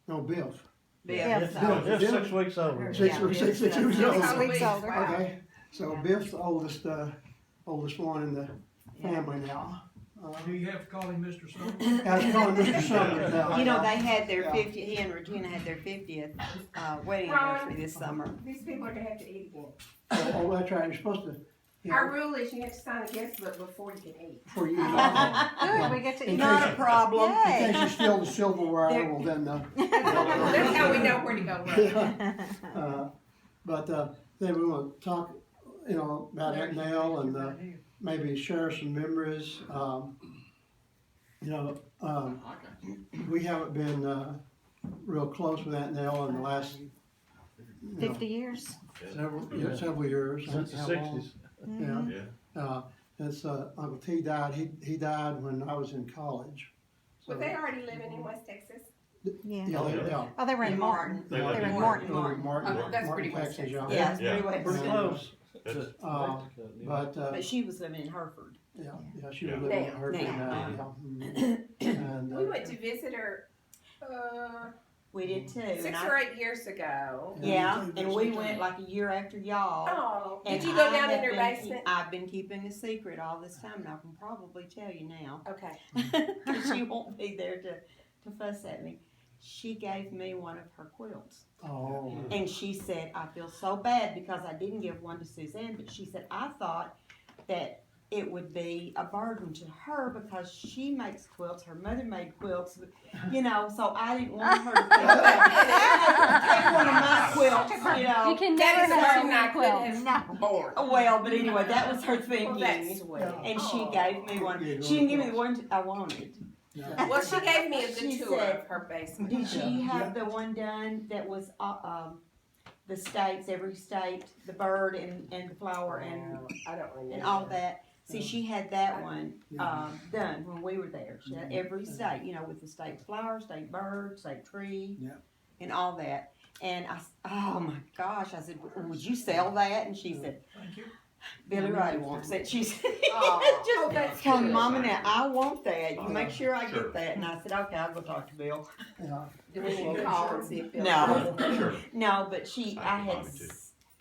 No, Bill's. Biff. They're 6 weeks older. Six weeks older. 6 weeks older. Okay, so Biff's the oldest one in the family now. Do you have to call him Mr. Summer? I was calling Mr. Summers now. You know, they had their Yeah. 50th, he and Regina had their 50th wedding anniversary this summer. These people are gonna have to eat again. Oh, that's right, you're supposed to, you Our know, rule is you have to sign a guest book before you can eat. before you eat. Good, we get to eat. Not a problem. In case you steal the silverware, well then, That's how we know where to go, right? but, then we want to talk, you know, about Aunt Nell and, maybe share some memories. You know, we haven't been, real close with Aunt Nell in the last, you know, 50 years. several years. Since the How long? 60s. Yeah. It's, Uncle T died, he died when I was in college. Were they already living in West Texas? Yeah. Yeah. Oh, they were in Martin. They They live were in in Martin, Martin. Martin, Oh, that's Martin, pretty West Texas, Texas. yeah. Yeah, it's pretty Pretty west. close. That's- But, But she was living in Hereford. yeah, she was Yeah. living in her Now. now, yeah. And, We went to visit her, We did too. and 6 I- or 8 years ago. Yeah, and we went like a year after y'all. Oh, And did you go I down in have her been basement? I've been keeping a secret all this time, and I can probably tell you now. Okay. Because she won't be there to fuss at me. She gave me one of her quilts. oh, And she said, I feel so bad because I didn't give one to Suzanne, but she said, I thought that it would be a burden to her because she makes quilts, her mother made quilts, you know, so I didn't want her to take one of my quilts, you know. You can That never is have a too burden I many could quilts. have No. borne. Well, but anyway, that was her thinking. Well, that's sweet. And she Aw. gave me one. She didn't give me the one I wanted. yeah. Well, she gave me a She good tour said- of her basement. Did she have the one done that was the states, every state, the bird and the flower and I don't remember. and all that? See, she had that one done when we were there. She had every state, you know, with the state flower, state bird, state tree, Yeah. and all that. And oh my gosh, I said, would you sell that? And she said, Thank you. Billy Ray wants it. She said, Oh, just that's tell good. Mama now, I want that. You make sure I Sure. get that. And I said, okay, I'll go talk to Bill. Yeah. Do we need to call and see if Bill? No. Sure. No, but I can had, find it too.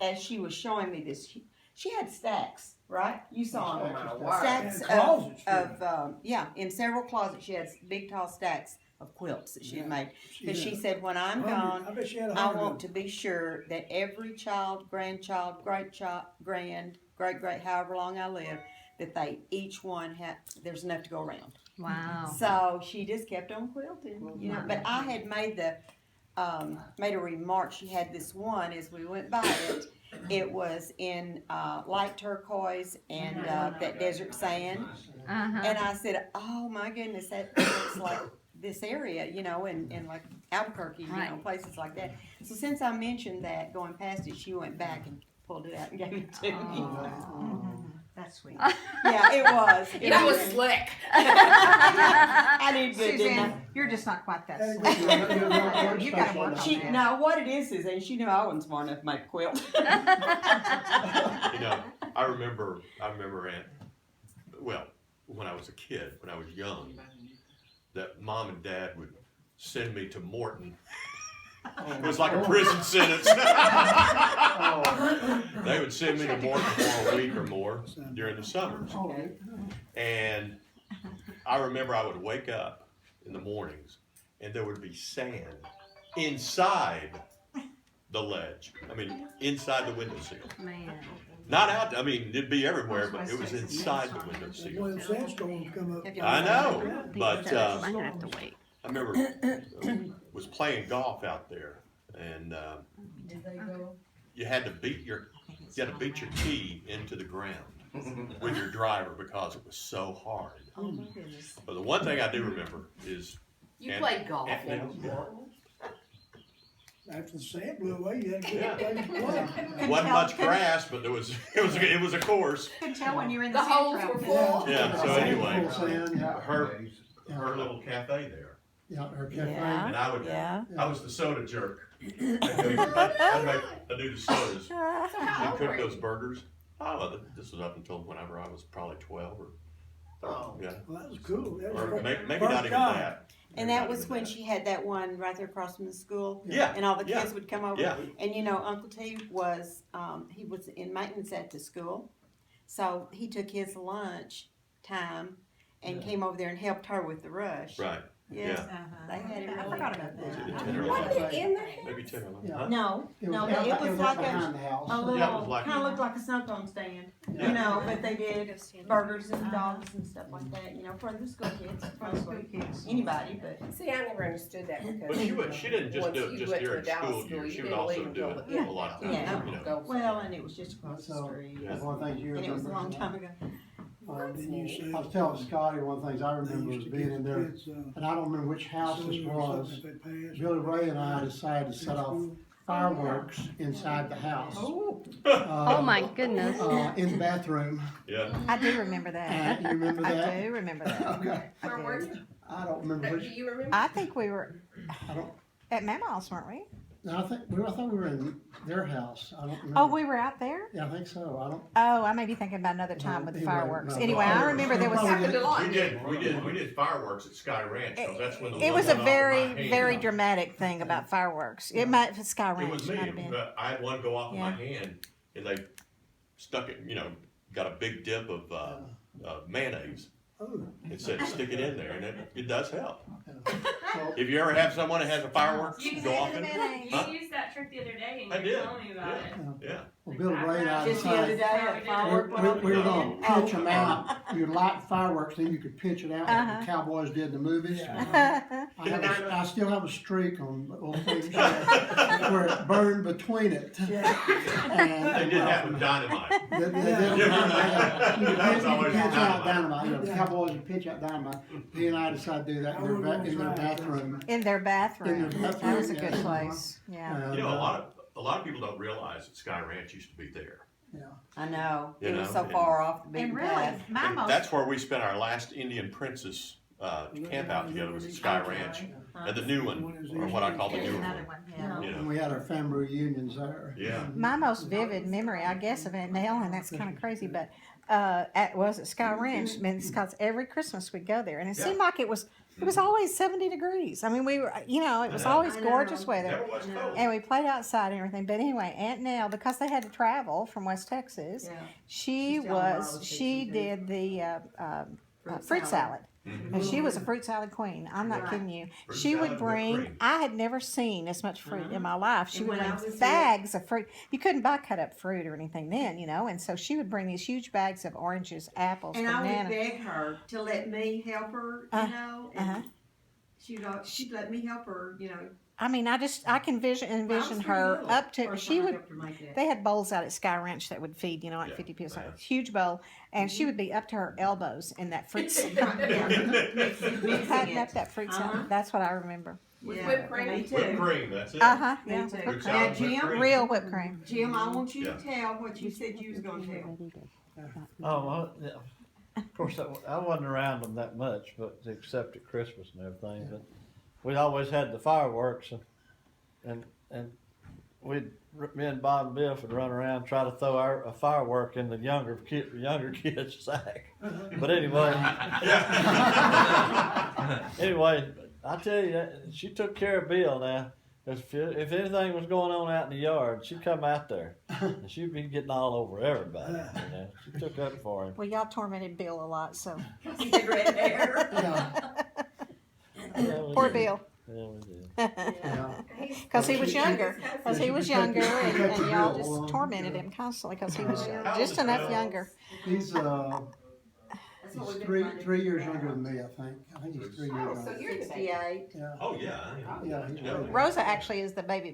as she was showing me this, she had stacks, right? You saw them. Oh, my word. Stacks And closets, of in several closets. She had big, tall stacks of quilts that she had made. Because she said, when I'm gone, I bet she had a I hundred. want to be sure that every child, grandchild, great, however long I live, that they each one there's enough to go around. Wow. So she just kept on quilting, you know. But I had made made a remark. She had this one as we went by it. It was in light turquoise and that desert sand. And I said, oh my goodness, that looks like this area, you know, and like Albuquerque, you know, places like that. So since I mentioned that going past it, she went back and pulled it out and gave it to me. That's sweet. Yeah, it was. That was slick. I did good, didn't I? Suzanne, you're just not quite that Hey, sweet. you You gotta work on She, that. no, what it is, and she knew I wasn't smart enough to make a quilt. You know, I remember when I was a kid, when I was young, that Mom and Dad would send me to Morton. It was like a prison sentence. They would send me to Morton for a week or more during the summers. And I remember I would wake up in the mornings and there would be sand inside the ledge. I mean, inside the windowsill. Man. Not out, I mean, it'd be everywhere, but it was inside the windowsill. When sandstorms come up. I know, but I'm gonna have to wait. I remember was playing golf out there, and you had to beat your tee into the ground with your driver because it was so hard. Oh my goodness. But the one thing I do remember is You And- played golf and- in Morton. After the sand blew away, you had to Yeah. get a place to play. it wasn't much grass, but it was a course. Could tell when you're in The the holes sand were trap. full. Yeah, so anyway, Sand, yeah. her little cafe there, Yeah, her cafe. Yeah. and I Yeah. was the soda jerk. I'd do the sodas. So how And old cook were those you? burgers. Oh, this was up until whenever I was probably 12 or Oh. yeah, Well, that was cool. That was or first- maybe first not even time. that. And that was when she had that one right there across from the school. Yeah, And all the yeah, kids would come over. yeah. And you know, Uncle T was, he was in maintenance at the school. So he took his lunch time and came over there and helped her with the rush. Right, Yes, yeah. they had it I really forgot good. about Was it that. 10 or Wasn't 11? it in there? Maybe 10 or 11. Yeah. Huh? No, It no, was, but it out- was out like behind a the house. little, Yeah, it was like- kind of looked like a snow stand, Yeah. you know, but they did burgers and dogs and stuff like that, you know, for the school kids, For the school kids. anybody, but. See, I never understood that because. But she didn't just once do it you just went to during a Dallas school year. you She would didn't also leave do until- it a lot of times, Yeah. you know. Go Well, and it was just across the So, street, Yeah. that's one of the things you and it was a long time ago. I was telling Scotty, one of the things I remember was being in there, and I don't remember which house this was. Billy Ray and I decided to set off fireworks inside the house. Oh my goodness. In the bathroom. Yeah. I do remember that. You remember I that? do remember that. Okay. Where were you? I don't remember Do which, you remember? I think we were I don't, at Mama's, weren't we? no, I thought we were in their house. I don't remember. Oh, we were out there? Yeah, I think so. I don't. Oh, I may be thinking about another time with the Anyway, fireworks. no. Anyway, I remember there was. Happened a lot. We did fireworks at Sky Ranch, 'cause that's when the It one was a went off in my very, hand. very dramatic thing about fireworks. It might, for Sky It Ranch, was it might me, have been. but I had one go off in my Yeah. hand, and they stuck it, you know, got a big dip of mayonnaise. Oh. It said stick it in there, and it does help. So, If you ever have someone that has a fireworks You go off said in, mayonnaise. Huh? You used that trick the other day and I you did. were telling me about it. yeah. well, Billy Ray and I Just the other decided day, a firework went off. we were gonna Oh. pitch them out. You'd light fireworks, then you could pitch it out like the Cowboys did in the movies. I still have a streak on old things where it burned between it. They did that with dynamite. They did That was always pitch out dynamite. dynamite. You know, the Cowboys would pitch out dynamite. He and I decided to do that in their bathroom. In their bathroom. In their That was a bathroom, good yeah. place. Yeah. And, You know, a lot of people don't realize that Sky Ranch used to be there. I know, You it was know, so and- far off the And beaten really, path. my And most. that's where we spent our last Indian Princess camp out together, was at Sky Ranch. And the new one, or what I call the There's newer another one. one, yeah. You and know, we had our family reunions there. yeah. My most vivid memory, I guess, of Aunt Nell, and that's kind of crazy, but was at Sky Ranch. I mean, it's because every Christmas we'd go there, and it seemed like it was always 70 degrees. I mean, we were, you know, it was always I know. gorgeous weather. Never was cold. And we played outside and everything. But anyway, Aunt Nell, because they had to travel from West Texas, Yeah. she She's down was Marble she Street, did the fruit salad. Mhm. And she was a fruit salad queen. I'm not Right. kidding you. Fruit She would salad, whipped bring. cream. I had never seen as much fruit in my life. She And would when I bring was bags of fruit. You couldn't buy cut up fruit or anything then, you know. And so she would bring these huge bags of oranges, apples, And I would bananas. beg her to let me help her, you know, uh-huh. and she'd let me help her, you know. I mean, I can envision pretty her little up to. first She time I would. helped her make that. They had bowls out at Sky Ranch that would feed, you know, like Yeah, 50 people. So yeah. a huge bowl, and she would be up to her elbows in that fruit salad. Mixing Cutting up it. that fruit Uh-huh. salad. That's what I remember. With Yeah, whipped cream? Me too. Whipped cream, that's it. Uh huh. Me Yeah. too. Whipped Fruit cream. salad, Now, whipped Jim, cream. Real whipped cream. Jim, I want you Yeah. to tell what you said you was gonna tell. Oh, well, yeah. Of course, I wasn't around them that much, but except at Christmas and everything. But we always had the fireworks, and me and Bob and Biff would run around and try to throw a firework in the younger kid's sack. But anyway, anyway, I tell you, she took care of Bill now. If anything was going on out in the yard, she'd come out there, and she'd be getting all over everybody. You know, she took up for him. Well, y'all tormented Bill a lot, so He had red hair. Yeah, we poor did. Bill, Yeah, we did. Yeah. because he was younger. Because he was younger, and y'all Bill. just tormented him constantly because he was How just old is enough Bill? younger. He's That's what we've been trying to 3 years younger than me, I think. I think he's 3 years Oh, younger. so you're the baby. 68. Yeah. Oh, yeah. Yeah, he's You know, way- Rosa actually is the baby.